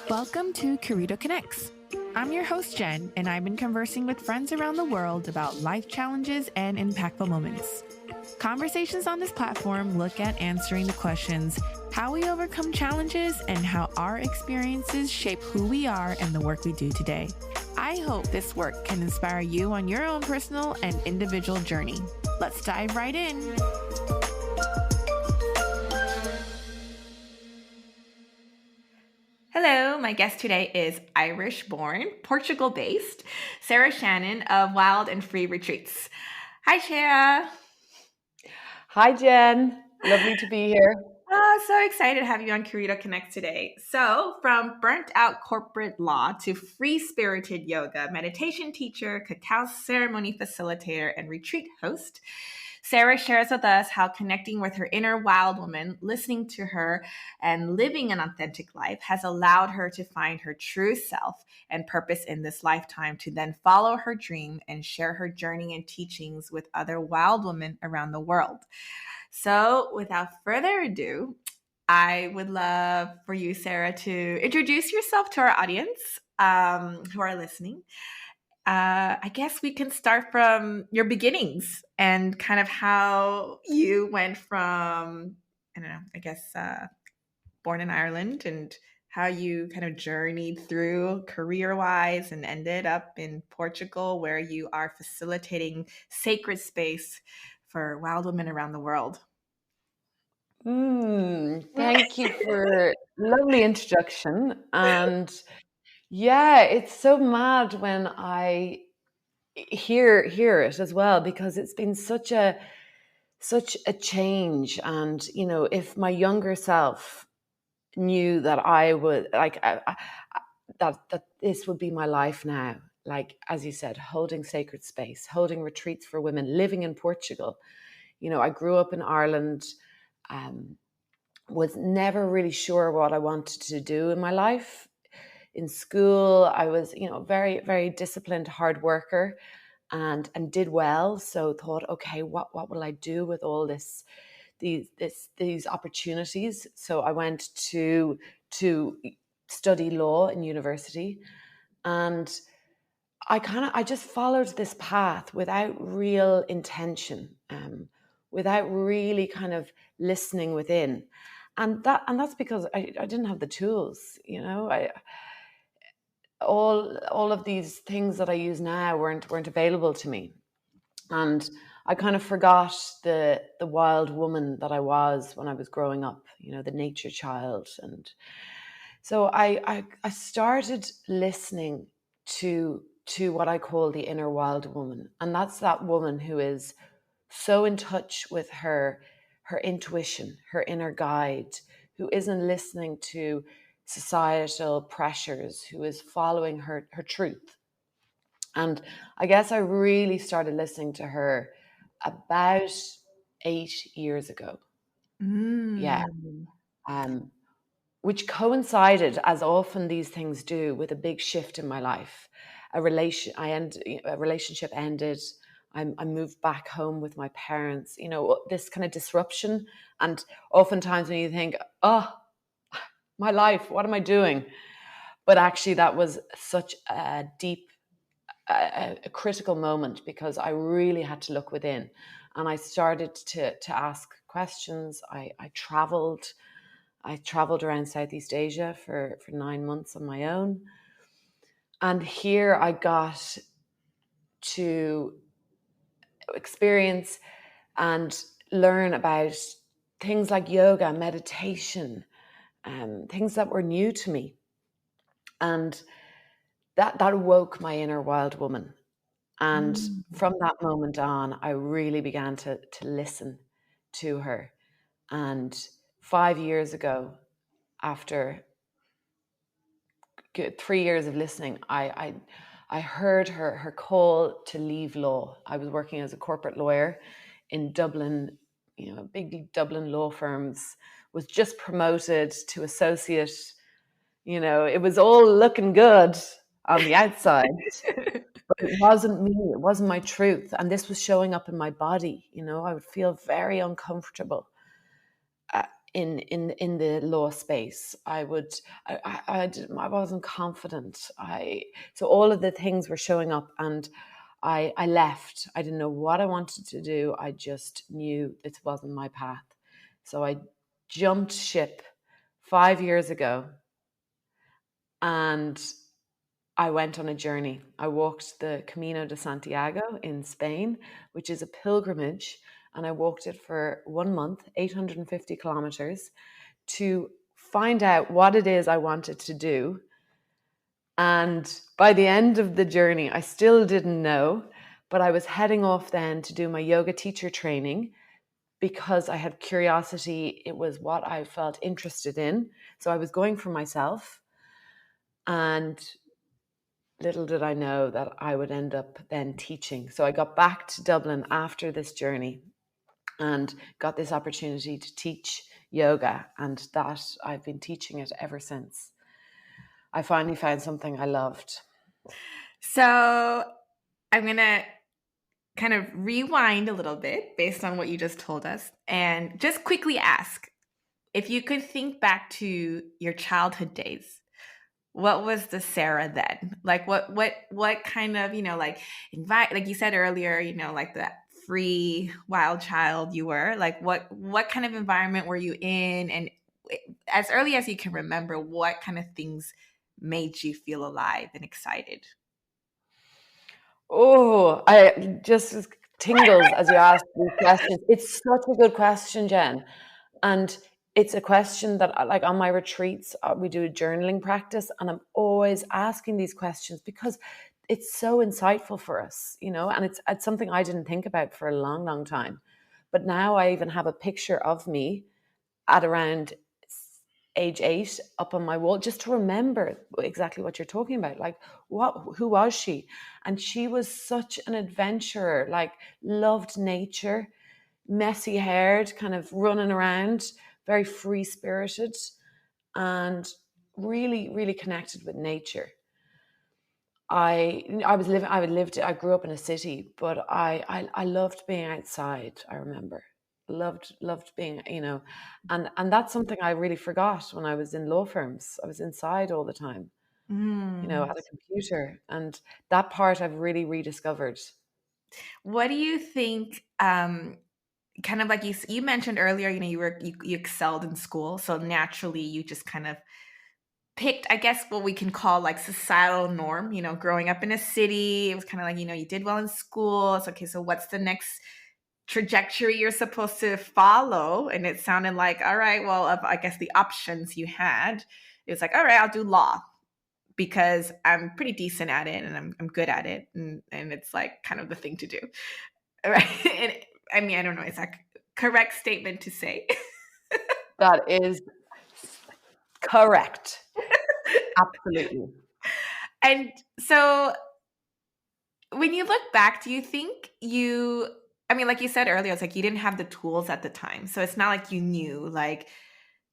Welcome to Curito Connects. I'm your host, Jenn, and I've been conversing with friends around the world about life challenges and impactful moments. Conversations on this platform look at answering the questions, how we overcome challenges and how our experiences shape who we are and the work we do today. I hope this work can inspire you on your own personal and individual journey. Let's dive right in. Hello, my guest today is Irish-born, Portugal-based, Sarah Shannon of Wild and Free Retreats. Hi, Sarah. Hi, Jenn. Lovely to be here. So excited to have you on Curito Connect today. So, from burnt out corporate law to free-spirited yoga, meditation teacher, cacao ceremony facilitator, and retreat host, Sarah shares with us how connecting with her inner wild woman, listening to her, and living an authentic life has allowed her to find her true self and purpose in this lifetime to then follow her dream and share her journey and teachings with other wild women around the world. So without further ado, I would love for you, Sarah, to introduce yourself to our audience who are listening. I guess we can start from your beginnings and kind of how you went from, I don't know, I guess born in Ireland and how you kind of journeyed through career-wise and ended up in Portugal where you are facilitating sacred space for wild women around the world. Thank you for lovely introduction. And yeah, it's so mad when I hear it as well, because it's been such a change. And if my younger self knew that I would that this would be my life now, like as you said, holding sacred space, holding retreats for women, living in Portugal. I grew up in Ireland. Was never really sure what I wanted to do in my life. In school, I was, very, very disciplined, hard worker, and did well. So thought, okay, what will I do with all these opportunities? So I went to study law in university, and I just followed this path without real intention, without really kind of listening within. And that's because I didn't have the tools, all of these things that I use now weren't available to me. And I kind of forgot the wild woman that I was when I was growing up, the nature child. And so I started listening to what I call the inner wild woman. And that's that woman who is so in touch with her intuition, her inner guide, who isn't listening to societal pressures, who is following her truth. And I guess I really started listening to her about 8 years ago. Yeah. Which coincided, as often these things do, with a big shift in my life. A relationship ended. I moved back home with my parents, this kind of disruption. And oftentimes when you think, oh, my life, what am I doing? But actually that was such a deep, a critical moment, because I really had to look within. And I started to ask questions. I traveled around Southeast Asia for 9 months on my own. And here I got to experience and learn about things like yoga, meditation, things that were new to me. And that awoke my inner wild woman. And from that moment on, I really began to listen to her. And 5 years ago, after 3 years of listening, I heard her call to leave law. I was working as a corporate lawyer in Dublin, big Dublin law firms, was just promoted to associate. It was all looking good on the outside, but it wasn't me. It wasn't my truth. And this was showing up in my body. I would feel very uncomfortable. in the law space. I wasn't confident. So all of the things were showing up, and I left. I didn't know what I wanted to do. I just knew it wasn't my path. So I jumped ship 5 years ago, and I went on a journey. I walked the Camino de Santiago in Spain, which is a pilgrimage, and I walked it for 1 month, 850 kilometers, to find out what it is I wanted to do. And by the end of the journey, I still didn't know, but I was heading off then to do my yoga teacher training because I had curiosity. It was what I felt interested in. So I was going for myself. And little did I know that I would end up then teaching. So I got back to Dublin after this journey and got this opportunity to teach yoga. And that I've been teaching it ever since. I finally found something I loved. So I'm going to kind of rewind a little bit based on what you just told us and just quickly ask if you could think back to your childhood days. What was the Sarah then? Like what kind of, like like you said earlier, like the free wild child you were, like what kind of environment were you in? And as early as you can remember, what kind of things made you feel alive and excited? Oh, I just tingles as you ask these questions. It's such a good question, Jen. And it's a question that, like, on my retreats, we do a journaling practice, and I'm always asking these questions because it's so insightful for us, and it's something I didn't think about for a long, long time. But now I even have a picture of me at around age 8 up on my wall, just to remember exactly what you're talking about. Like, who was she? And she was such an adventurer, like, loved nature, messy haired, kind of running around, very free spirited, and really, really connected with nature. I grew up in a city, but I loved being outside. I remember loved being, and that's something I really forgot when I was in law firms. I was inside all the time, Mm. at a computer, and that part I've really rediscovered. What do you think? Kind of like you mentioned earlier, you excelled in school, so naturally you just kind of picked, I guess, what we can call like societal norm. Growing up in a city, it was kind of like you did well in school. It's okay. So what's the next trajectory you're supposed to follow? And it sounded like, all right, well, of I guess the options you had, it was like, all right, I'll do law because I'm pretty decent at it and I'm good at it, and it's like kind of the thing to do, right? And I mean, I don't know, is that correct statement to say? That is correct. Absolutely. And so when you look back, do you think I mean, like you said earlier, it's like you didn't have the tools at the time. So it's not like you knew, like,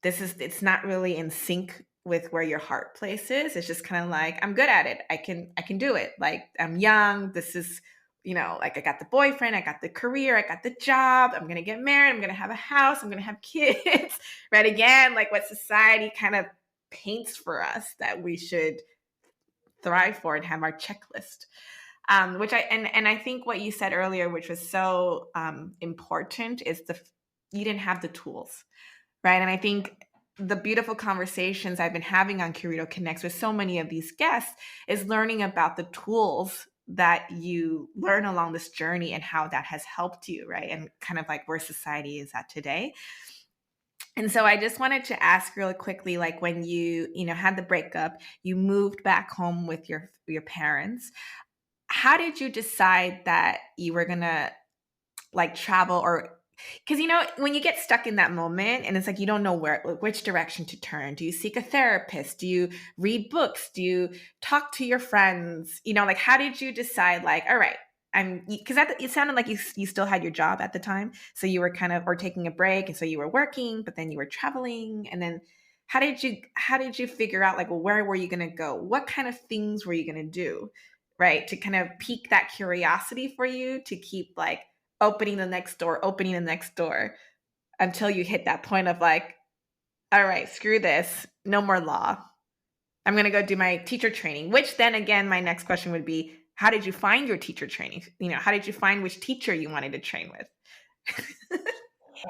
it's not really in sync with where your heart place is. It's just kind of like, I'm good at it. I can do it. Like, I'm young. This is, like I got the boyfriend, I got the career, I got the job. I'm going to get married. I'm going to have a house. I'm going to have kids. Right. Again, like what society kind of paints for us that we should thrive for and have our checklist. Which I think what you said earlier, which was so important, is you didn't have the tools, right? And I think the beautiful conversations I've been having on Curito Connects with so many of these guests is learning about the tools that you learn along this journey and how that has helped you, right? And kind of like where society is at today. And so I just wanted to ask really quickly, like when you had the breakup, you moved back home with your parents. How did you decide that you were gonna like travel? Or because when you get stuck in that moment and it's like you don't know which direction to turn, do you seek a therapist? Do you read books? Do you talk to your friends? Like how did you decide, like, all right, because it sounded like you still had your job at the time, so you were kind of, or taking a break, and so you were working, but then you were traveling, and then how did you figure out, like, well, where were you going to go? What kind of things were you going to do, right, to kind of pique that curiosity for you to keep like opening the next door until you hit that point of like, All right, screw this. No more law. I'm going to go do my teacher training, which then again, my next question would be, how did you find your teacher training? How did you find which teacher you wanted to train with?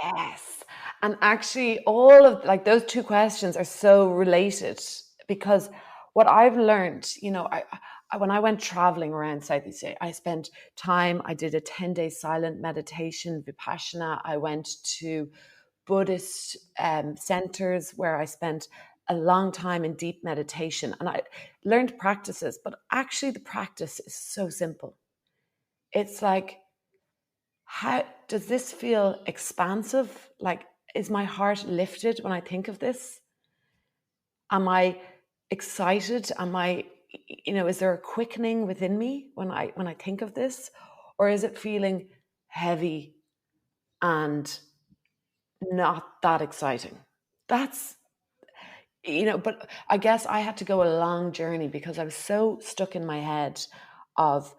Yes. And actually, all of like those two questions are so related because what I've learned, when I went traveling around Southeast Asia, I spent time, I did a 10-day silent meditation, Vipassana. I went to Buddhist centers where I spent a long time in deep meditation and I learned practices, but actually the practice is so simple. It's like, how does this feel expansive? Like, is my heart lifted when I think of this? Am I excited? Is there a quickening within me when I think of this? Or is it feeling heavy and not that exciting? That's, but I guess I had to go a long journey because I was so stuck in my head of,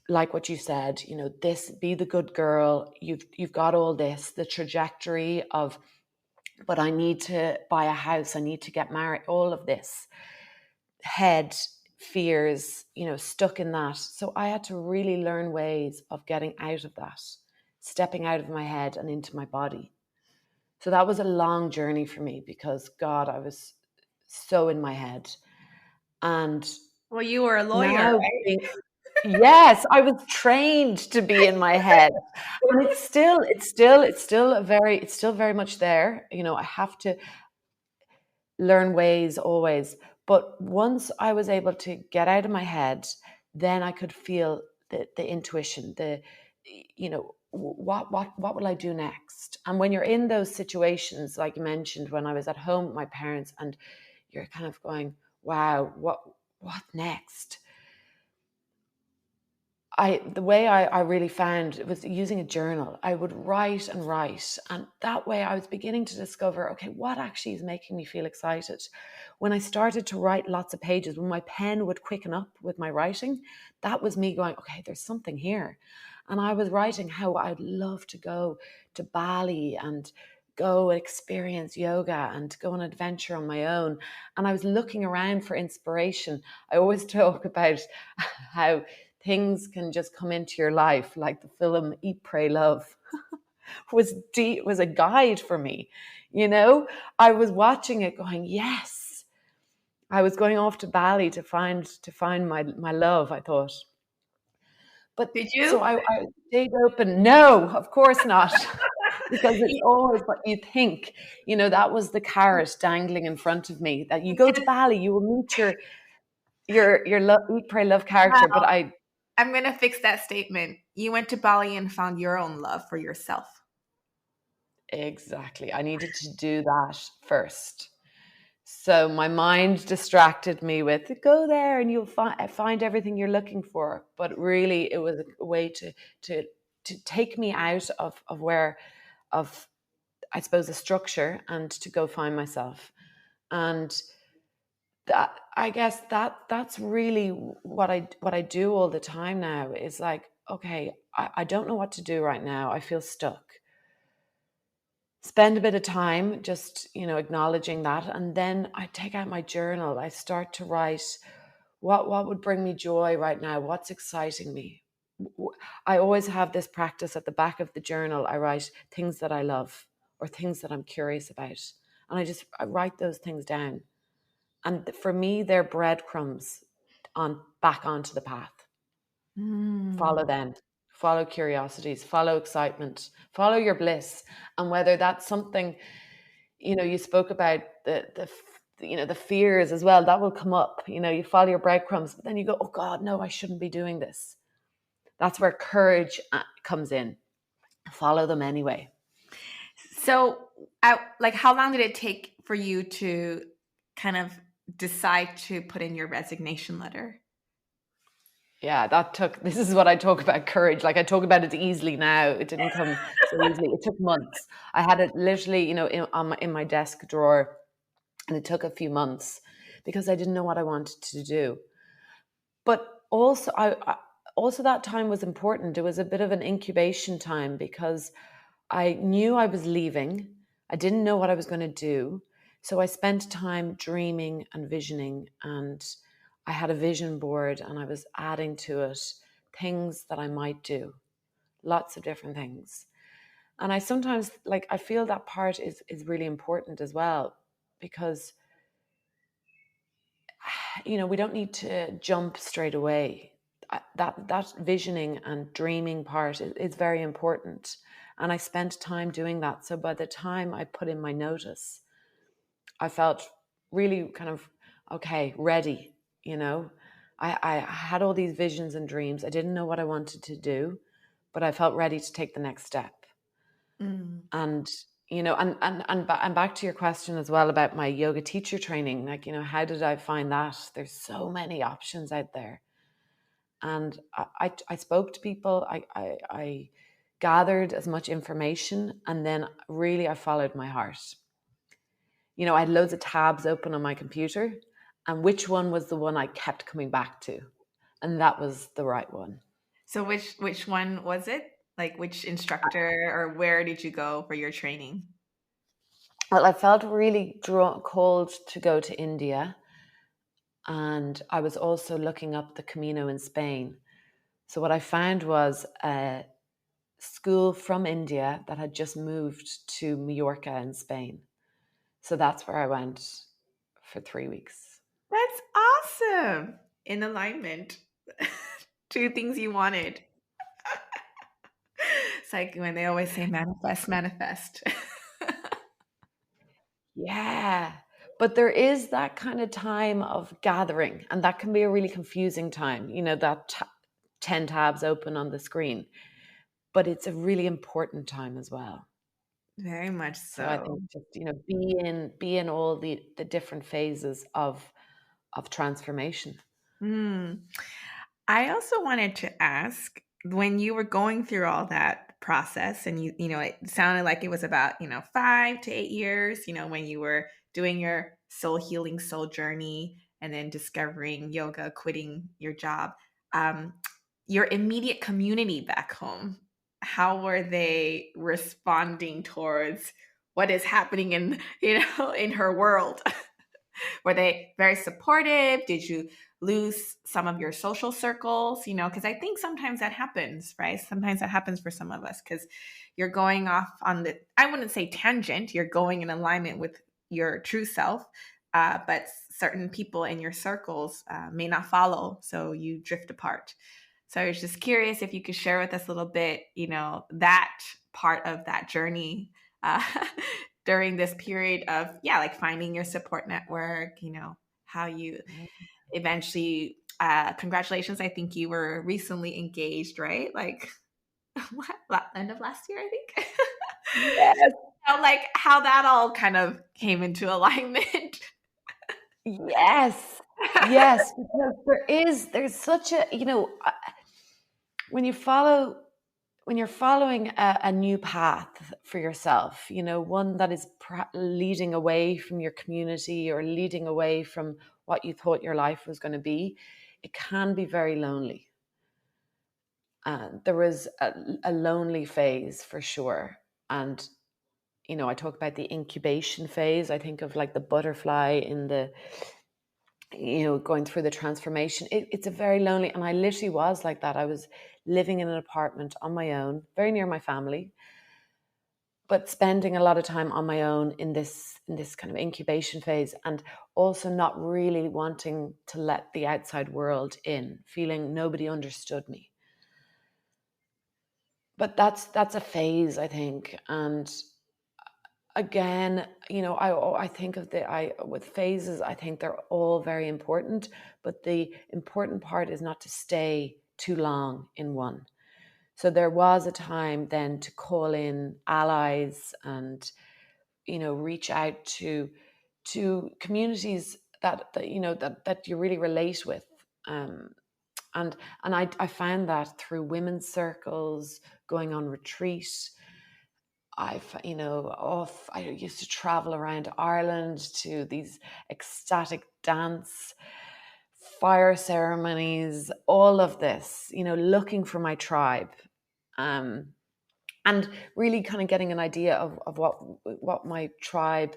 like what you said, this, be the good girl, you've got all this, the trajectory of, but I need to buy a house, I need to get married, all of this head fears, stuck in that. So I had to really learn ways of getting out of that, stepping out of my head and into my body. So that was a long journey for me because God, I was so in my head. And Well, you were a lawyer, now right? yes, I was trained to be in my head. And it's still very much there. I have to learn ways always. But once I was able to get out of my head, then I could feel the intuition, what will I do next? And when you're in those situations, like you mentioned, when I was at home with my parents and you're kind of going, wow, what next? The way I really found it was using a journal. I would write and write. And that way I was beginning to discover, okay, what actually is making me feel excited? When I started to write lots of pages, when my pen would quicken up with my writing, that was me going, okay, there's something here. And I was writing how I'd love to go to Bali and go and experience yoga and go on an adventure on my own. And I was looking around for inspiration. I always talk about how things can just come into your life, like the film Eat, Pray, Love was a guide for me. I was watching it going, yes. I was going off to Bali to find my love, I thought. But Did so you? I stayed open. No, of course not. Because it's always what you think. That was the carrot dangling in front of me, that you go to Bali, you will meet your love, Eat, Pray, Love character. But I'm going to fix that statement. You went to Bali and found your own love for yourself. exactly, I needed to do that first. So my mind distracted me with, go there and you'll find everything you're looking for. But really, it was a way to take me out of where, of, I suppose, a structure, and to go find myself. And that, I guess, that's really what I do all the time now, is like, okay, I don't know what to do right now. I feel stuck. Spend a bit of time just, acknowledging that. And then I take out my journal. I start to write, what would bring me joy right now? What's exciting me? I always have this practice at the back of the journal. I write things that I love or things that I'm curious about. And I write those things down. And for me, they're breadcrumbs back onto the path. Follow them, follow curiosities, follow excitement, follow your bliss. And whether that's something, you spoke about the fears as well, that will come up. You follow your breadcrumbs, but then you go, oh God, no, I shouldn't be doing this. That's where courage comes in. Follow them anyway. So, how long did it take for you to kind of decide to put in your resignation letter? Yeah, this is what I talk about, courage. Like, I talk about it easily now. It didn't come so easily. It took months. I had it literally, in my desk drawer, and it took a few months because I didn't know what I wanted to do. But also, also that time was important. It was a bit of an incubation time because I knew I was leaving. I didn't know what I was going to do. So I spent time dreaming and visioning, and I had a vision board and I was adding to it things that I might do, lots of different things. And I sometimes, like, I feel that part is really important as well, because we don't need to jump straight away. That visioning and dreaming part is very important, and I spent time doing that. So by the time I put in my notice, I felt really kind of okay, ready. I had all these visions and dreams. I didn't know what I wanted to do, but I felt ready to take the next step. Mm. And and back to your question as well about my yoga teacher training, like, how did I find that? There's so many options out there. And I spoke to people, I gathered as much information, and then really I followed my heart. I had loads of tabs open on my computer, and which one was the one I kept coming back to? And that was the right one. So which one was it? Like which instructor or where did you go for your training? Well, I felt really called to go to India, and I was also looking up the Camino in Spain. So what I found was a school from India that had just moved to Mallorca in Spain. So that's where I went for 3 weeks. That's awesome. In alignment. Two things you wanted. It's like when they always say manifest, manifest. Yeah. But there is that kind of time of gathering, and that can be a really confusing time, that 10 tabs open on the screen. But it's a really important time as well. Very much So I think so. just, be in all the different phases of transformation. Mm. I also wanted to ask when you were going through all that process and it sounded like it was about, 5 to 8 years, when you were doing your soul healing soul journey and then discovering yoga, quitting your job. Um, your immediate community back home, how were they responding towards what is happening in, in her world? Were they very supportive? Did you lose some of your social circles? Because I think sometimes that happens, right? Sometimes that happens for some of us because you're going off on I wouldn't say tangent, you're going in alignment with your true self. But certain people in your circles may not follow, so you drift apart. So I was just curious if you could share with us a little bit, that part of that journey uh, during this period of, yeah, like finding your support network, how you eventually, congratulations. I think you were recently engaged, right? Like end of last year, I think. Yes. Like how that all kind of came into alignment. Yes. Yes. Because there's such a, when you follow, when you're following a new path for yourself, one that is leading away from your community or leading away from what you thought your life was going to be, it can be very lonely. There was a lonely phase for sure. And, I talk about the incubation phase. I think of like the butterfly in the, going through the transformation. It's a very lonely, and I literally was like that. I was living in an apartment on my own, very near my family, but spending a lot of time on my own in this kind of incubation phase, and also not really wanting to let the outside world in, feeling nobody understood me. But that's a phase, I think. And again, I think of with phases, I think they're all very important, but the important part is not to stay too long in one. So there was a time then to call in allies and, reach out to communities that you really relate with. And I found that through women's circles, going on retreat. I used to travel around Ireland to these ecstatic dance, fire ceremonies, all of this, looking for my tribe. And really kind of getting an idea of what my tribe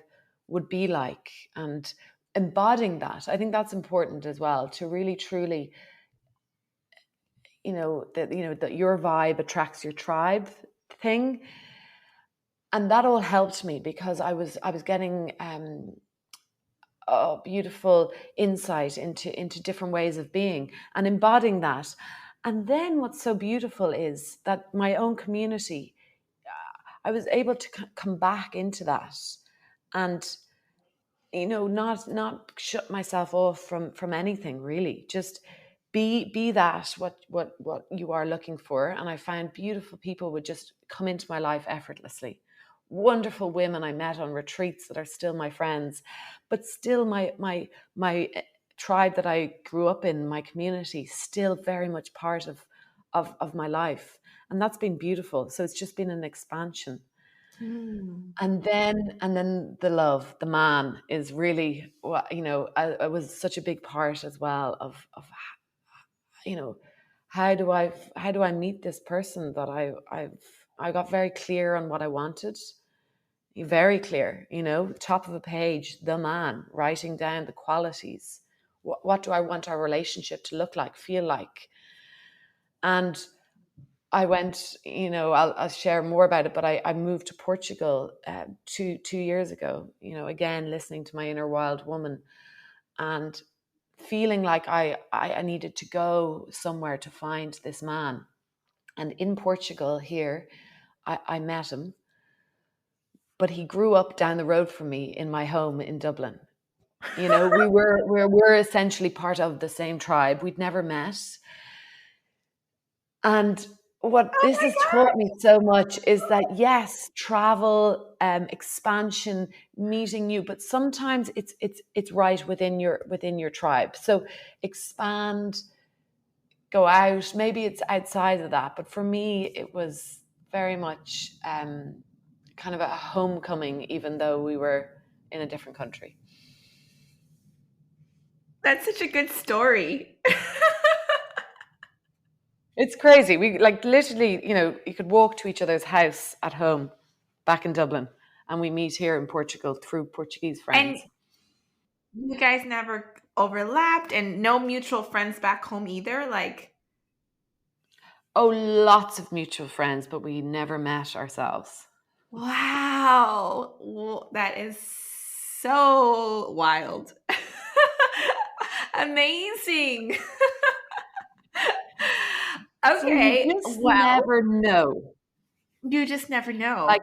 would be like, and embodying that. I think that's important as well, to really truly, that your vibe attracts your tribe thing. And that all helped me, because I was getting a beautiful insight into different ways of being and embodying that. And then what's so beautiful is that my own community, I was able to come back into that, and not shut myself off from anything, really. Just be that what you are looking for. And I found beautiful people would just come into my life effortlessly. Wonderful women I met on retreats that are still my friends, but still my tribe that I grew up in, my community, still very much part of my life. And that's been beautiful. So it's just been an expansion. Mm. And then the love, the man, is really what, I was such a big part as well of you know how do I meet this person that I got very clear on what I wanted. Very clear, top of a page, the man, writing down the qualities. What do I want our relationship to look like, feel like? And I went, I'll share more about it, but I moved to Portugal 2 years ago, again, listening to my inner wild woman, and feeling like I needed to go somewhere to find this man. And in Portugal here, I met him, but he grew up down the road from me in my home in Dublin. We were essentially part of the same tribe. We'd never met. And what Oh this my has taught me so much is that, yes, travel, expansion, meeting new, but sometimes it's right within your tribe. So expand, go out. Maybe it's outside of that, but for me, it was very much kind of a homecoming, even though we were in a different country. That's such a good story. It's crazy. We, like, literally, you could walk to each other's house at home back in Dublin, and we meet here in Portugal through Portuguese And friends. you guys never overlapped, and no mutual friends back home either? Like, Oh, lots of mutual friends, but we never met ourselves. wow. That is so wild. Amazing. So you Okay, just well, never know. you just never Like, know.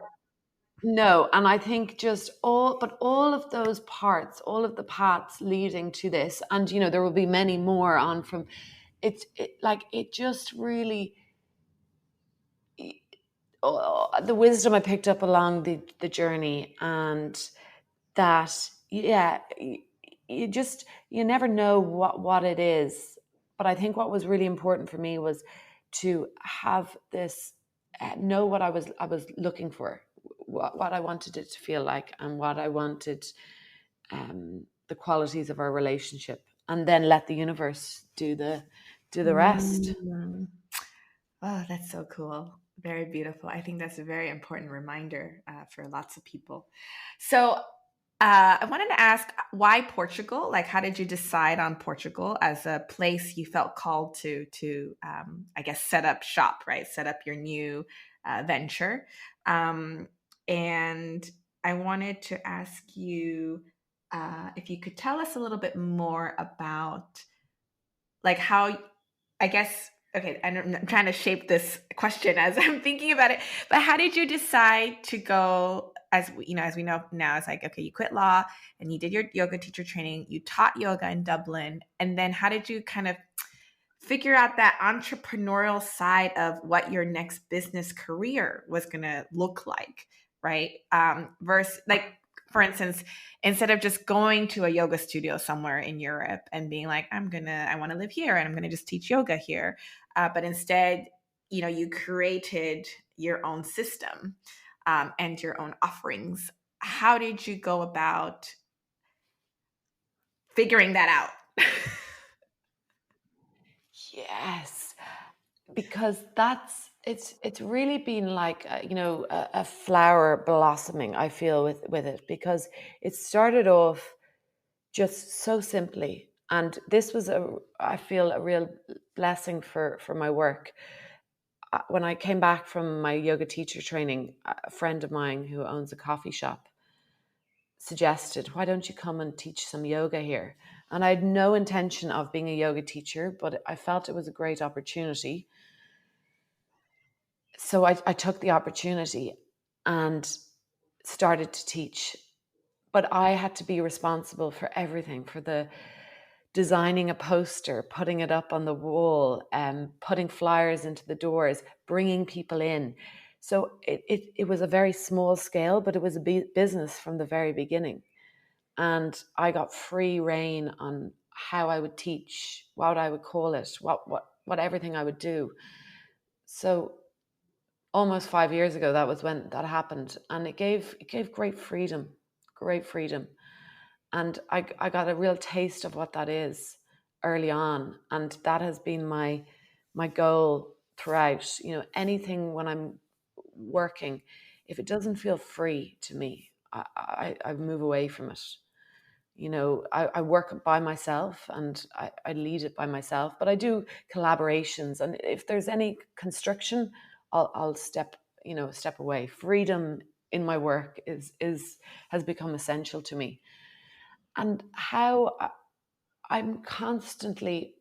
no, and I think just all of those parts, all of the paths leading to this, and there will be many more on from it just really, the wisdom I picked up along the journey, and that, yeah, you never know what it is. But I think what was really important for me was to have this, know what I was looking for, what I wanted it to feel like, and what I wanted, the qualities of our relationship, and then let the universe do the rest. Mm. Oh, that's so cool. Very beautiful. I think that's a very important reminder for lots of people. So, I wanted to ask, why Portugal? Like, how did you decide on Portugal as a place you felt called to I guess, set up shop, right? Set up your new venture. Um, and I wanted to ask you if you could tell us a little bit more about, like, how, I guess, okay, I'm trying to shape this question as I'm thinking about it. But how did you decide to go, as we know now, it's like, okay, you quit law and you did your yoga teacher training, you taught yoga in Dublin, and then how did you kind of figure out that entrepreneurial side of what your next business career was going to look like, right? Versus, like, for instance, instead of just going to a yoga studio somewhere in Europe and being like, I want to live here and I'm going to just teach yoga here. But instead, you created your own system, and your own offerings. How did you go about figuring that out? Yes, because that's It's really been like a flower blossoming, I feel, with it, because it started off just so simply, and this was I feel a real blessing for my work. When I came back from my yoga teacher training, a friend of mine who owns a coffee shop suggested, why don't you come and teach some yoga here? And I had no intention of being a yoga teacher, but I felt it was a great opportunity. So I took the opportunity and started to teach. But I had to be responsible for everything, for the designing a poster, putting it up on the wall, putting flyers into the doors, bringing people in. So it was a very small scale, but it was a business from the very beginning. And I got free reign on how I would teach, what I would call it, what everything I would do. So almost 5 years ago, that was when that happened, and it gave great freedom, and I got a real taste of what that is early on, and that has been my goal throughout. Anything when I'm working, if it doesn't feel free to me, I move away from it. I work by myself, and I lead it by myself, but I do collaborations. And if there's any constriction, I'll step away. Freedom in my work has become essential to me. And how I'm constantly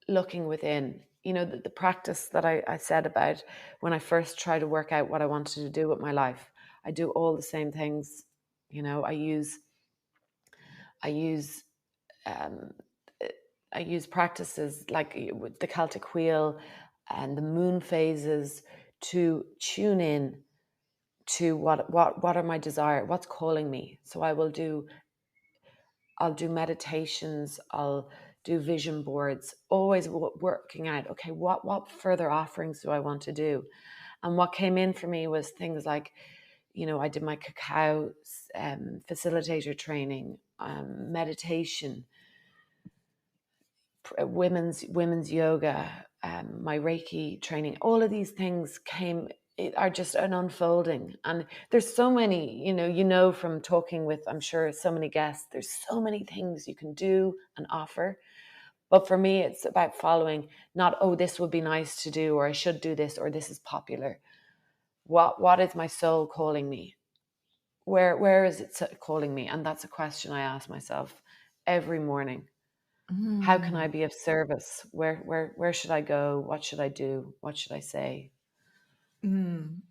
looking within, the practice that I said about when I first tried to work out what I wanted to do with my life. I do all the same things. I use um, I use practices like with the Celtic wheel and the moon phases to tune in to what are my desire, what's calling me. So I'll do meditations, I'll do vision boards, always working out, okay, what further offerings do I want to do? And what came in for me was things like, I did my cacao facilitator training, meditation, women's yoga, my Reiki training. All of these things are just an unfolding, and there's so many. From talking with, I'm sure, so many guests. There's so many things you can do and offer. But for me, it's about following. Not, oh, this would be nice to do, or I should do this, or this is popular. What is my soul calling me? Where is it calling me? And that's a question I ask myself every morning. How can I Mm, be of service? Where should I go? What should I do? What should I say? mm.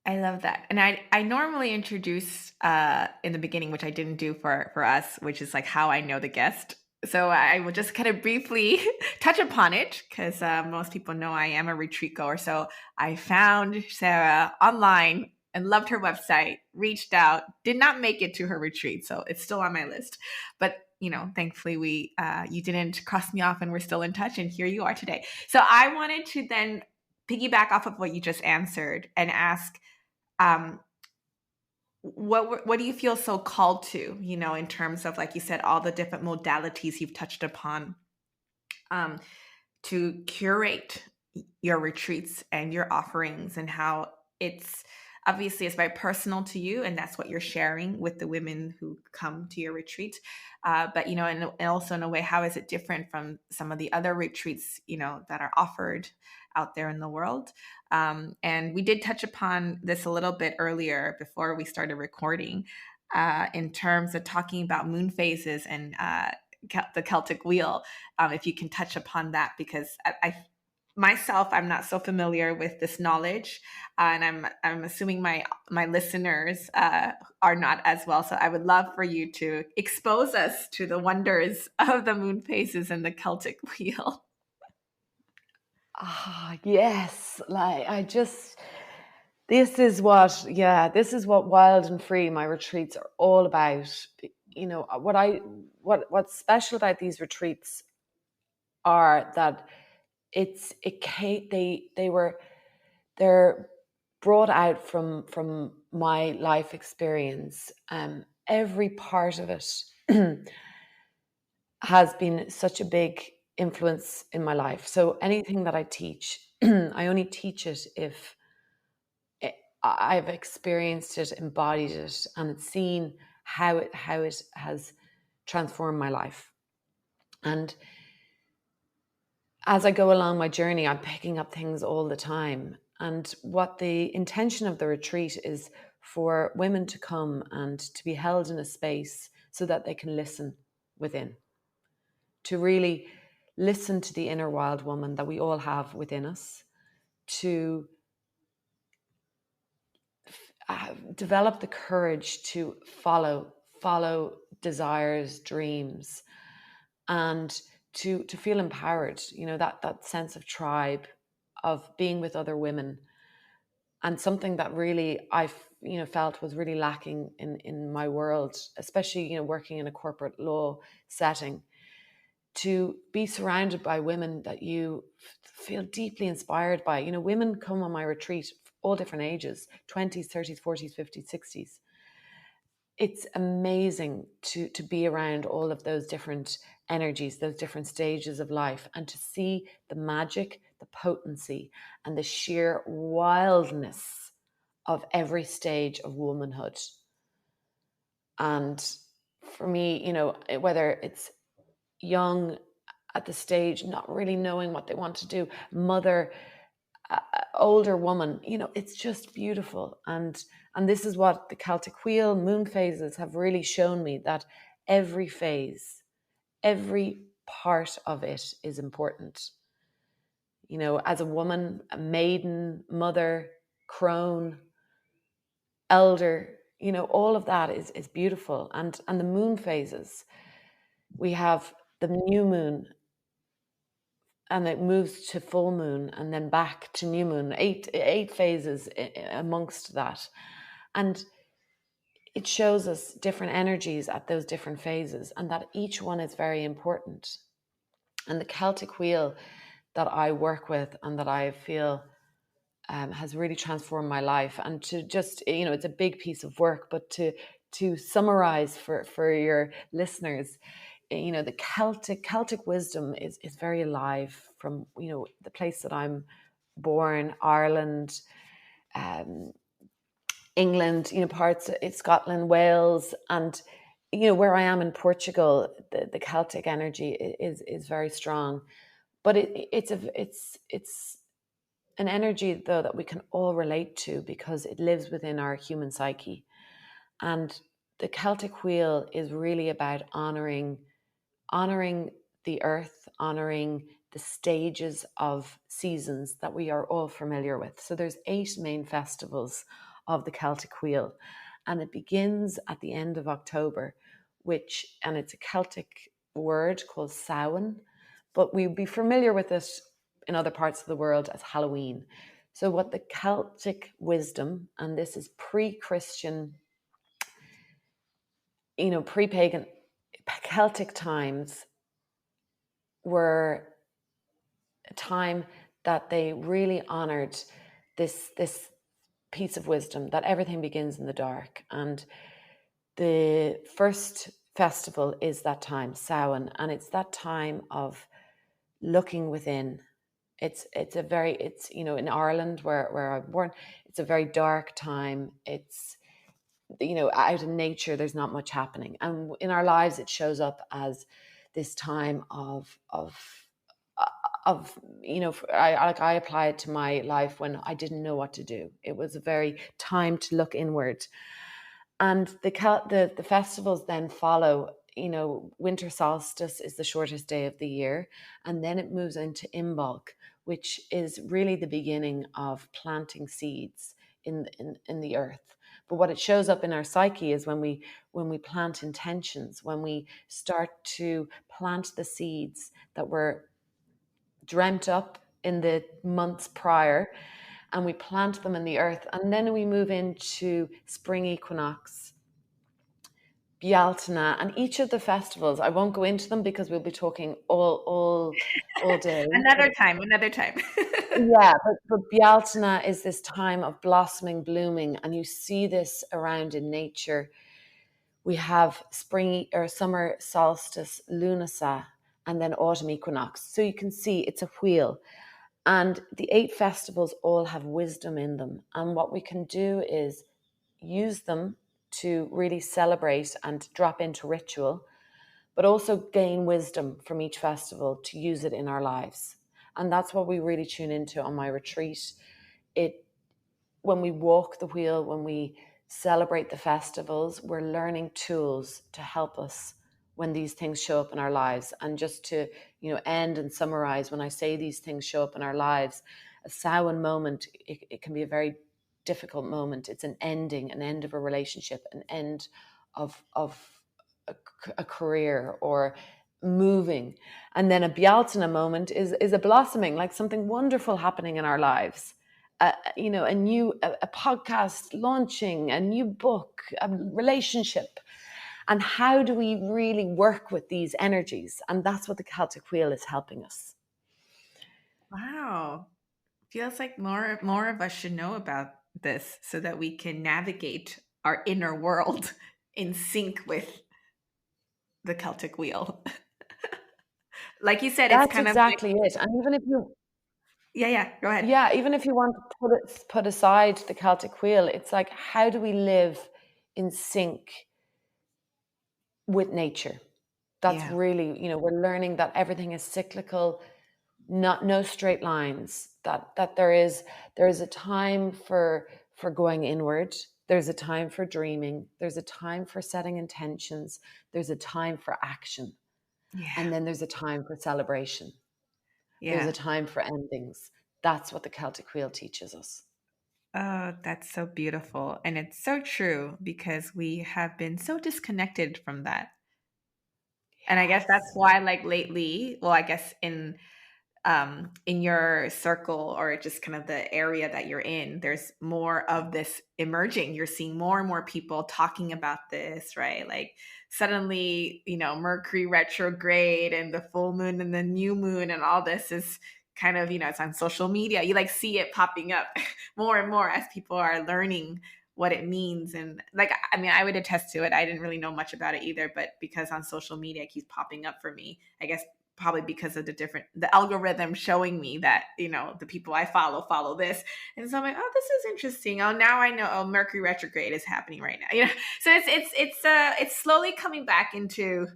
I love that. And I normally introduce in the beginning, which I didn't do for us, which is like how I know the guest. So I will just kind of briefly touch upon it because most people know I am a retreat goer. So I found Sarah online and loved her website, reached out, did not make it to her retreat, so it's still on my list. But thankfully we you didn't cross me off, and we're still in touch. And here you are today. So I wanted to then piggyback off of what you just answered and ask, um, what do you feel so called to, in terms of, like you said, all the different modalities you've touched upon, um, to curate your retreats and your offerings, and how it's very personal to you, and that's what you're sharing with the women who come to your retreat. But and also in a way, how is it different from some of the other retreats that are offered out there in the world? And we did touch upon this a little bit earlier before we started recording, in terms of talking about moon phases and the Celtic wheel. If you can touch upon that, because I myself, I'm not so familiar with this knowledge, and I'm assuming my listeners are not as well. So I would love for you to expose us to the wonders of the moon phases and the Celtic wheel. Ah, yes. Like this is what wild and free my retreats are all about. What's special about these retreats are that they're brought out from my life experience. Every part of it has been such a big influence in my life. So anything that I teach I only teach it if I've experienced it, embodied it, and it's seen how it has transformed my life. And as I go along my journey, I'm picking up things all the time. And what the intention of the retreat is for women to come and to be held in a space so that they can listen within, to really listen to the inner wild woman that we all have within us, to develop the courage to follow desires, dreams, and to feel empowered. That sense of tribe, of being with other women, and something that really I felt was really lacking in my world, especially working in a corporate law setting. To be surrounded by women that you feel deeply inspired by. Women come on my retreat, all different ages, 20s, 30s, 40s, 50s, 60s. It's amazing to be around all of those different energies, those different stages of life, and to see the magic, the potency, and the sheer wildness of every stage of womanhood. And for me, whether it's young at the stage, not really knowing what they want to do, mother, older woman, it's just beautiful. And this is what the Celtic wheel moon phases have really shown me, that every phase, every part of it is important. As a woman, a maiden, mother, crone, elder, all of that is beautiful. And the moon phases, we have the new moon, and it moves to full moon and then back to new moon, eight phases amongst that. And it shows us different energies at those different phases, and that each one is very important. And the Celtic wheel that I work with and that I feel has really transformed my life. And to just, it's a big piece of work, but to summarize for your listeners, the Celtic wisdom is very alive from, the place that I'm born, Ireland, England, parts of Scotland, Wales, and where I am in Portugal, the Celtic energy is very strong. But it's an energy, though, that we can all relate to because it lives within our human psyche. And the Celtic wheel is really about honoring the earth, honoring the stages of seasons that we are all familiar with. So there's 8 main festivals of the Celtic wheel, and it begins at the end of October, and it's a Celtic word called Samhain, but we'd be familiar with it in other parts of the world as Halloween. So what the Celtic wisdom, and this is pre-Christian, pre-pagan Celtic times, were a time that they really honored this piece of wisdom, that everything begins in the dark. And the first festival is that time, Samhain, and it's that time of looking within. It's in Ireland where I'm born, it's a very dark time. It's out in nature, there's not much happening, and in our lives it shows up as this time of I apply it to my life when I didn't know what to do. It was a very time to look inward. And the festivals then follow. Winter solstice is the shortest day of the year, and then it moves into Imbolc, which is really the beginning of planting seeds in the earth. But what it shows up in our psyche is when we plant intentions, when we start to plant the seeds that were dreamt up in the months prior, and we plant them in the earth. And then we move into spring equinox, Bealtaine, and each of the festivals. I won't go into them because we'll be talking all day. Another time. Yeah, but Bealtaine is this time of blossoming, blooming, and you see this around in nature. We have spring or summer solstice, Lunasa, and then autumn equinox. So you can see it's a wheel. And the 8 festivals all have wisdom in them. And what we can do is use them to really celebrate and drop into ritual, but also gain wisdom from each festival to use it in our lives. And that's what we really tune into on my retreat. It When we walk the wheel, when we celebrate the festivals, we're learning tools to help us when these things show up in our lives. And just to, end and summarize, when I say these things show up in our lives, a Samhain moment, it can be a very difficult moment. It's an end of a relationship, an end of a career, or moving. And then a Bealtaine moment is a blossoming, like something wonderful happening in our lives. A podcast launching, a new book, a relationship. And how do we really work with these energies? And that's what the Celtic Wheel is helping us. Wow. Feels like more of us should know about this so that we can navigate our inner world in sync with the Celtic wheel. Like you said, it's That's kind of like, exactly it. And even if you, yeah, go ahead. yeah, even if you want to put aside the Celtic Wheel, it's like, how do we live in sync with nature? That's Yeah. really, we're learning that everything is cyclical, no straight lines, that there is a time for going inward, there's a time for dreaming, there's a time for setting intentions, there's a time for action, Yeah. and then there's a time for celebration, there's a Yeah. time for endings. That's what the Celtic Wheel teaches us. Oh, that's so beautiful. And it's so true because we have been so disconnected from that. And I guess that's Yes. why, like, lately, well, I guess in your circle or just kind of the area that you're in, there's more of this emerging. You're seeing more and more people talking about this, right? Like suddenly, Mercury retrograde and the full moon and the new moon and all this is kind of, it's on social media. You like see it popping up more and more as people are learning what it means. And like, I mean, I would attest to it. I didn't really know much about it either, but because on social media it keeps popping up for me, I guess probably because of the algorithm showing me that, the people I follow this. And so I'm like, oh, this is interesting. Oh, now I know, oh, Mercury retrograde is happening right now. So it's slowly coming back into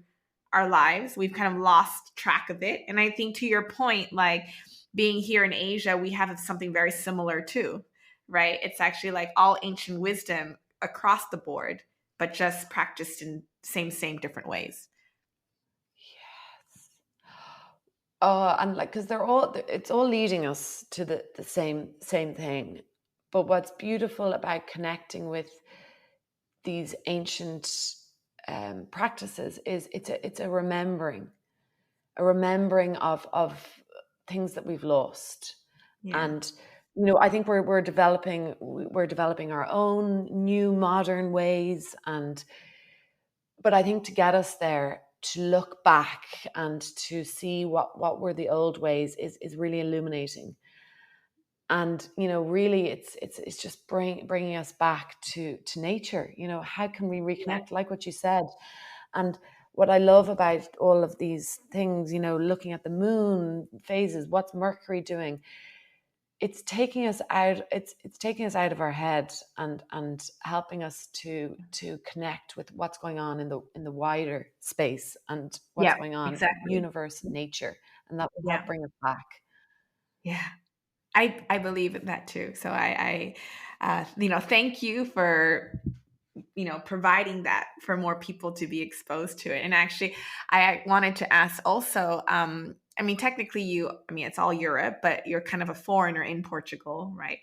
our lives. We've kind of lost track of it. And I think to your point, like being here in Asia, we have something very similar too, right? It's actually like all ancient wisdom across the board, but just practiced in same different ways. Yes. And like, because it's all leading us to the same thing. But what's beautiful about connecting with these ancient practices is it's a remembering, of things that we've lost. Yeah. And I think we're developing our own new modern ways, but I think to get us there, to look back and to see what were the old ways is really illuminating. And really, it's just bringing us back to nature. How can we Yeah. reconnect, like what you said? And what I love about all of these things, looking at the moon phases, what's Mercury doing? It's taking us out. It's taking us out of our head, and helping us to connect with what's going on in the wider space, and what's Yeah, going on, exactly. universe, nature, and that will Yeah. help bring us back. Yeah. I believe in that too. So thank you for, providing that for more people to be exposed to it. And actually, I wanted to ask also, I mean, technically it's all Europe, but you're kind of a foreigner in Portugal, right?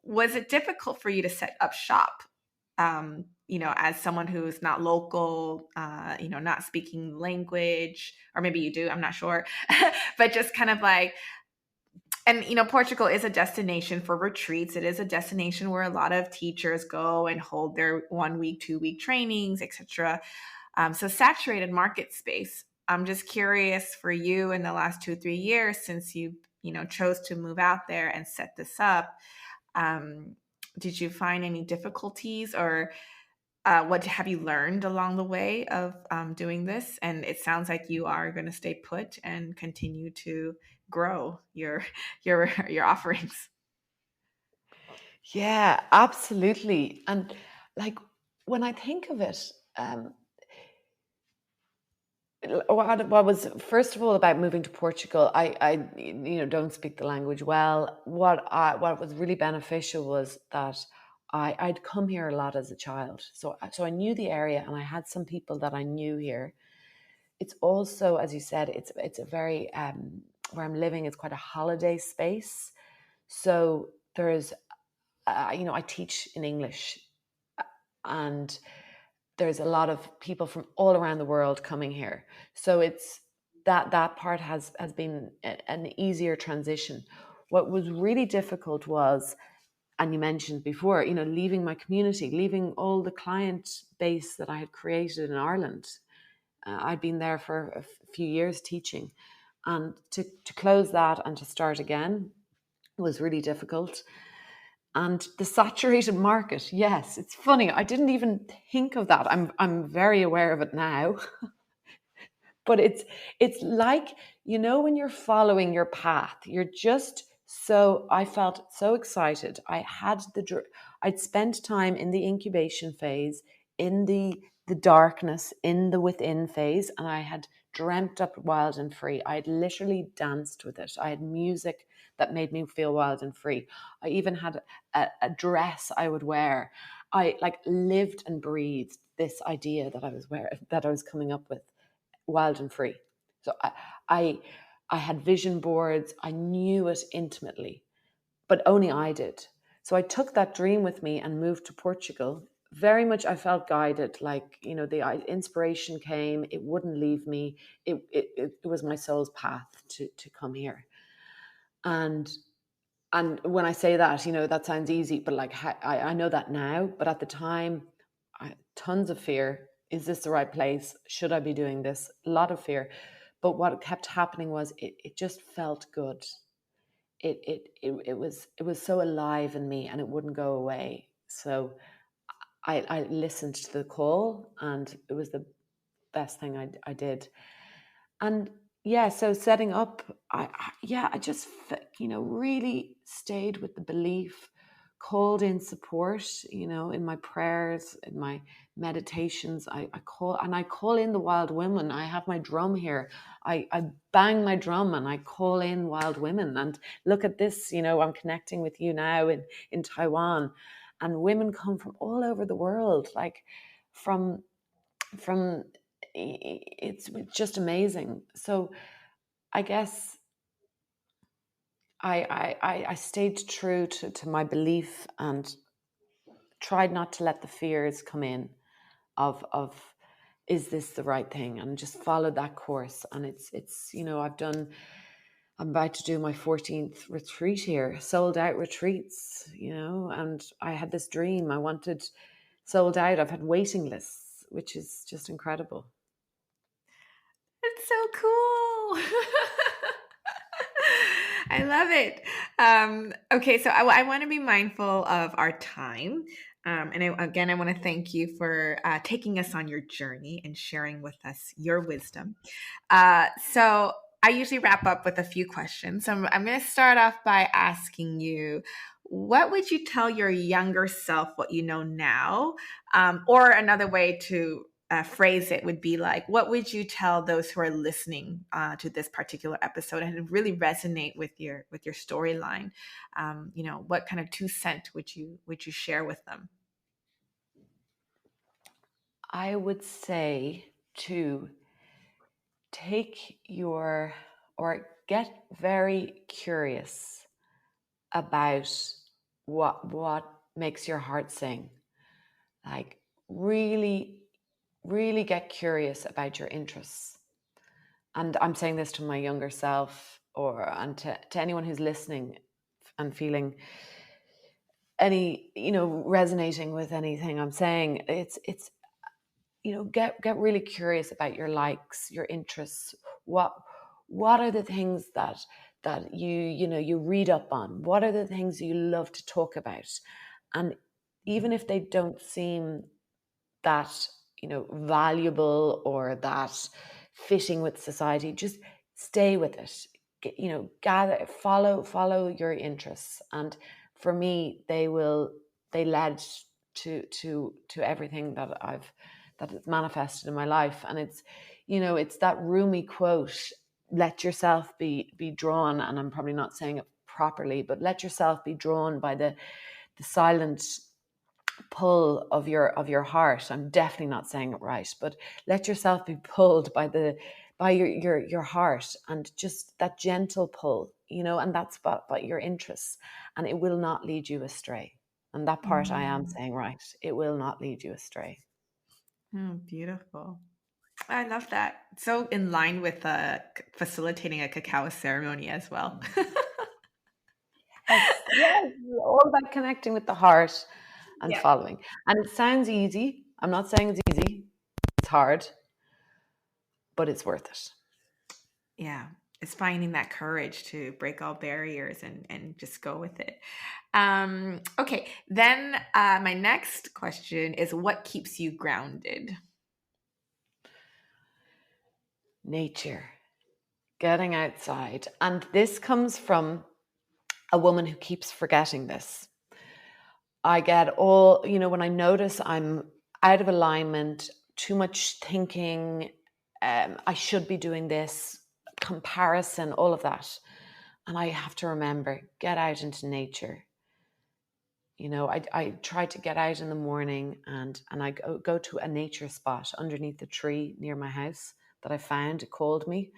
Was it difficult for you to set up shop? As someone who's not local, not speaking language, or maybe you do, I'm not sure, but just kind of like, and Portugal is a destination for retreats. It is a destination where a lot of teachers go and hold their 1 week, 2 week trainings, etc. So saturated market space. I'm just curious for you in the last 2 3 years since you chose to move out there and set this up. um, did you find any difficulties, or what have you learned along the way of doing this? And it sounds like you are going to stay put and continue to grow your offerings. Yeah, absolutely. And like when I think of it, what was first of all about moving to Portugal? I don't speak the language well. What was really beneficial was that I'd come here a lot as a child, so I knew the area, and I had some people that I knew here. It's also, as you said, it's a very where I'm living. It's quite a holiday space, so there's I teach in English, and there's a lot of people from all around the world coming here. So it's that part has been an easier transition. What was really difficult was, and you mentioned before, leaving my community, leaving all the client base that I had created in Ireland. I'd been there for a few years teaching, and to close that and to start again was really difficult. And the saturated market, yes, it's funny. I didn't even think of that. I'm very aware of it now. But it's like, when you're following your path, you're just so I felt so excited. I'd spent time in the incubation phase, in the darkness, in the within phase, and I had dreamt up wild and free. I had literally danced with it. I had music that made me feel wild and free. I even had a dress I would wear. I like lived and breathed this idea that I was coming up with, wild and free. So I, I had vision boards. I knew it intimately, but only I did. So I took that dream with me and moved to Portugal. Very much, I felt guided. Like, the inspiration came. It wouldn't leave me. It was my soul's path to come here. And when I say that, that sounds easy, but like I know that now. But at the time, tons of fear. Is this the right place? Should I be doing this? A lot of fear. But what kept happening was it just felt good. It was so alive in me, and it wouldn't go away. So I listened to the call, and it was the best thing I did. And yeah, so setting up, I just really stayed with the belief, called in support, in my prayers, in my meditations. I call in the wild women. I have my drum here. I bang my drum and I call in wild women. And look at this, I'm connecting with you now in Taiwan, and women come from all over the world, like from it's just amazing. So I guess I stayed true to my belief and tried not to let the fears come in of is this the right thing, and just followed that course. And it's I'm about to do my 14th retreat here, sold out retreats, and I had this dream. I wanted sold out. I've had waiting lists, which is just incredible. It's so cool. I love it. Okay, so I want to be mindful of our time. Again, I want to thank you for taking us on your journey and sharing with us your wisdom. So I usually wrap up with a few questions. So I'm going to start off by asking you, what would you tell your younger self what you know now? Or another way to phrase it would be like, what would you tell those who are listening to this particular episode and really resonate with your storyline? What kind of 2 cent would you share with them? I would say to take your or get very curious about what makes your heart sing. Like, really, really get curious about your interests. And I'm saying this to my younger self, and to anyone who's listening and feeling resonating with anything I'm saying. It's get really curious about your likes, your interests. What are the things that you read up on? What are the things you love to talk about? And even if they don't seem that, valuable or that fitting with society, just stay with it. Gather, follow your interests. And for me, they led to everything that it's manifested in my life. And it's that Rumi quote, let yourself be drawn, and I'm probably not saying it properly, but let yourself be drawn by the silent pull of your heart. I'm definitely not saying it right, but let yourself be pulled by your heart, and just that gentle pull, and that's about your interests, and it will not lead you astray. And that part I am saying right. It will not lead you astray. Beautiful. I love that. So in line with facilitating a cacao ceremony as well. Yes, all about connecting with the heart and Yeah. following. And it sounds easy. I'm not saying it's easy. It's hard, but it's worth it. Yeah. It's finding that courage to break all barriers and just go with it. Okay. Then my next question is, what keeps you grounded? Nature, getting outside. And this comes from a woman who keeps forgetting this. I get when I notice I'm out of alignment, too much thinking, I should be doing this, comparison, all of that. And I have to remember, get out into nature. I try to get out in the morning, and I go to a nature spot underneath the tree near my house that I found. It called me.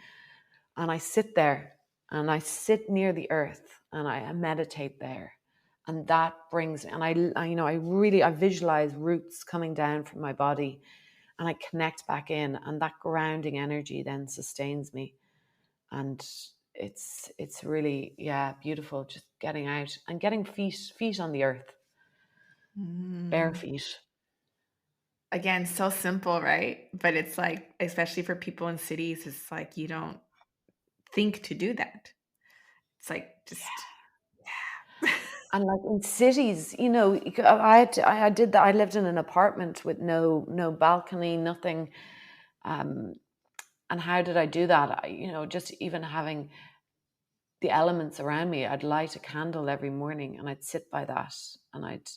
And I sit there, and I sit near the earth, and I meditate there. And that brings, and I visualize roots coming down from my body, and I connect back in, and that grounding energy then sustains me. And it's really, beautiful, just getting out and getting feet on the earth, bare feet. Again, so simple, right? But it's like, especially for people in cities, it's like you don't think to do that. It's like just, yeah. And like in cities, I did that. I lived in an apartment with no balcony, nothing. And how did I do that? Just even having the elements around me. I'd light a candle every morning, and I'd sit by that, and I'd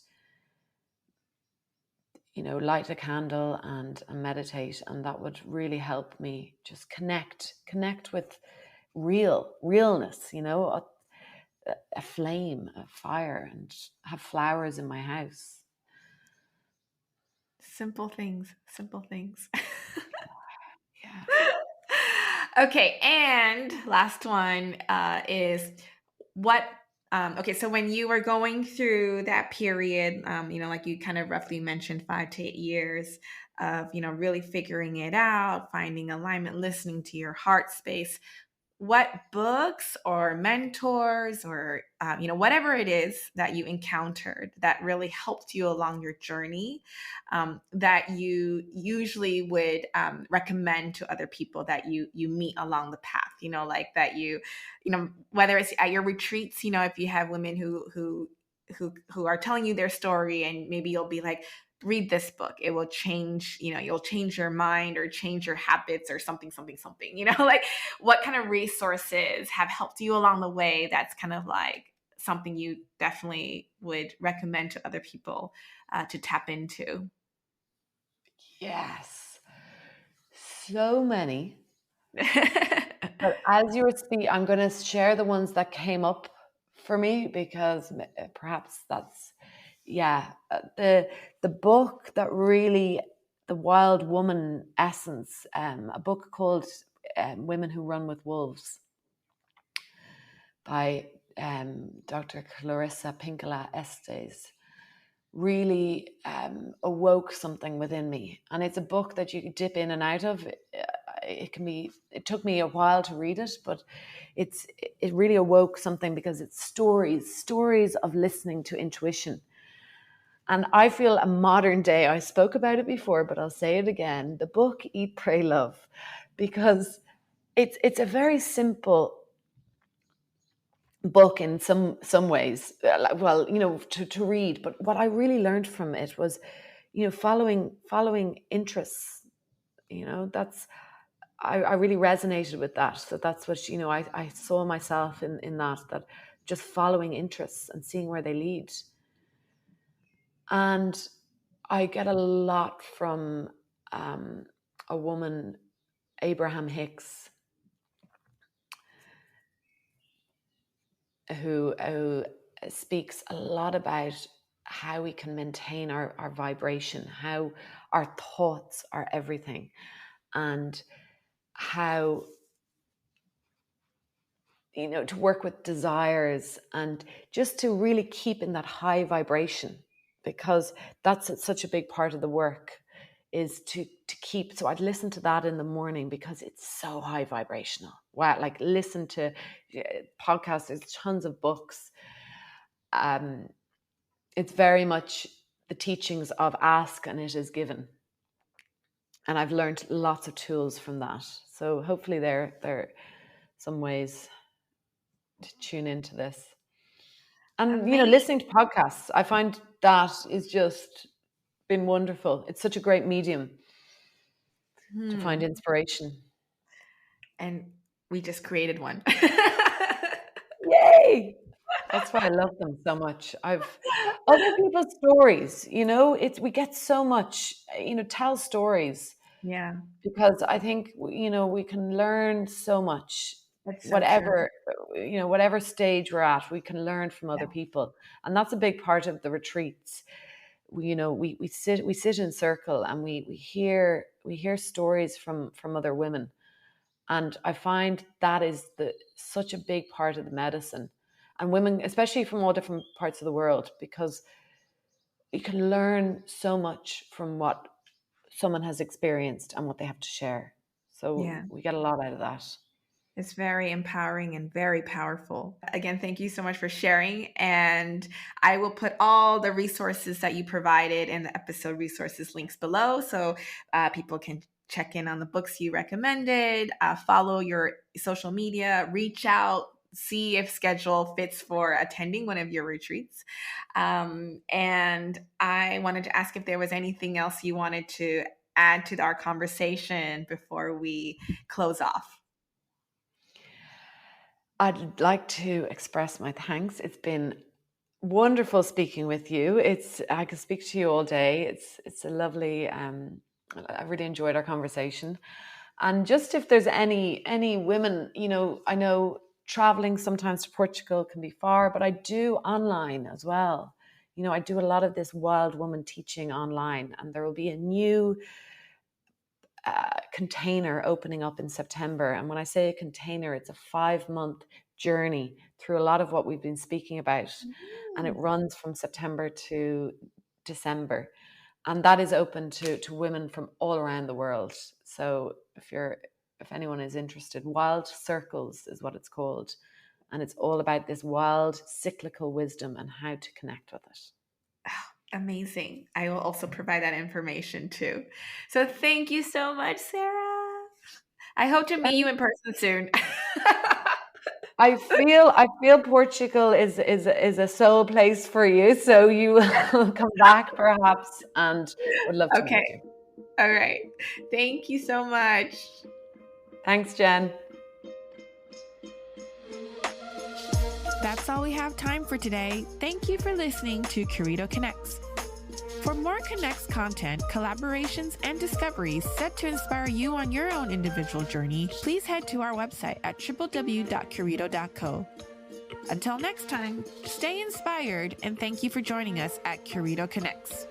light a candle and meditate, and that would really help me just connect with realness. A flame, a fire, and have flowers in my house. Simple things, simple things. Yeah. Okay, and last one is what. Okay, so when you were going through that period, like you kind of roughly mentioned 5 to 8 years of, really figuring it out, finding alignment, listening to your heart space, what books or mentors or whatever it is that you encountered that really helped you along your journey, that you usually would recommend to other people that you meet along the path, like that whether it's at your retreats, if you have women who are telling you their story, and maybe you'll be like, read this book, it will change, you'll change your mind or change your habits or something, like what kind of resources have helped you along the way, that's kind of like something you definitely would recommend to other people to tap into? Yes. So many. But as you were speaking, I'm going to share the ones that came up for me, because perhaps that's, the book that really, the Wild Woman Essence, a book called Women Who Run with Wolves by Dr. Clarissa Pinkola Estes, really awoke something within me. And it's a book that you dip in and out of. It took me a while to read it, but it really awoke something, because it's stories of listening to intuition. And I feel a modern day, I spoke about it before, but I'll say it again, the book Eat, Pray, Love, because it's a very simple book in some ways, well, to read. But what I really learned from it was, following interests. I really resonated with that. So that's what, I saw myself in that just following interests and seeing where they lead. And I get a lot from a woman, Abraham Hicks, who speaks a lot about how we can maintain our vibration, how our thoughts are everything, and how, to work with desires and just to really keep in that high vibration, because that's such a big part of the work, is to keep. So I'd listen to that in the morning because it's so high vibrational. Wow, like listen to podcasts, there's tons of books. It's very much the teachings of ask and it is given. And I've learned lots of tools from that. So hopefully there are some ways to tune into this. And, Amazing. listening to podcasts, I find that is just been wonderful. It's such a great medium to find inspiration. And we just created one. Yay! That's why I love them so much. Other people's stories, we get so much, tell stories. Yeah. Because I think, we can learn so much, That's so true. whatever stage we're at, we can learn from other Yeah. people. And that's a big part of the retreats. We sit in circle and we hear stories from other women. And I find that is such a big part of the medicine, and women, especially from all different parts of the world, because you can learn so much from what someone has experienced and what they have to share. So Yeah. we get a lot out of that. It's very empowering and very powerful. Again, thank you so much for sharing. And I will put all the resources that you provided in the episode resources links below, so people can check in on the books you recommended, follow your social media, reach out, see if schedule fits for attending one of your retreats. And I wanted to ask if there was anything else you wanted to add to our conversation before we close off. I'd like to express my thanks. It's been wonderful speaking with you. I could speak to you all day. It's a lovely. I really enjoyed our conversation. And just if there's any women, I know traveling sometimes to Portugal can be far, but I do online as well. I do a lot of this wild woman teaching online, and there will be a new container opening up in September. And when I say a container, it's a 5-month journey through a lot of what we've been speaking about. And it runs from September to December. And that is open to women from all around the world. So if anyone is interested, Wild Circles is what it's called. And it's all about this wild cyclical wisdom and how to connect with it. Amazing. I will also provide that information too. So thank you so much, Sarah. I hope to meet you in person soon. I feel Portugal is a soul place for you, so you will come back perhaps, and would love to meet Okay. you. All right. Thank you so much. Thanks, Jen. That's all we have time for today. Thank you for listening to Curito Connects. For more Connects content, collaborations, and discoveries set to inspire you on your own individual journey, please head to our website at www.curito.co. Until next time, stay inspired, and thank you for joining us at Curito Connects.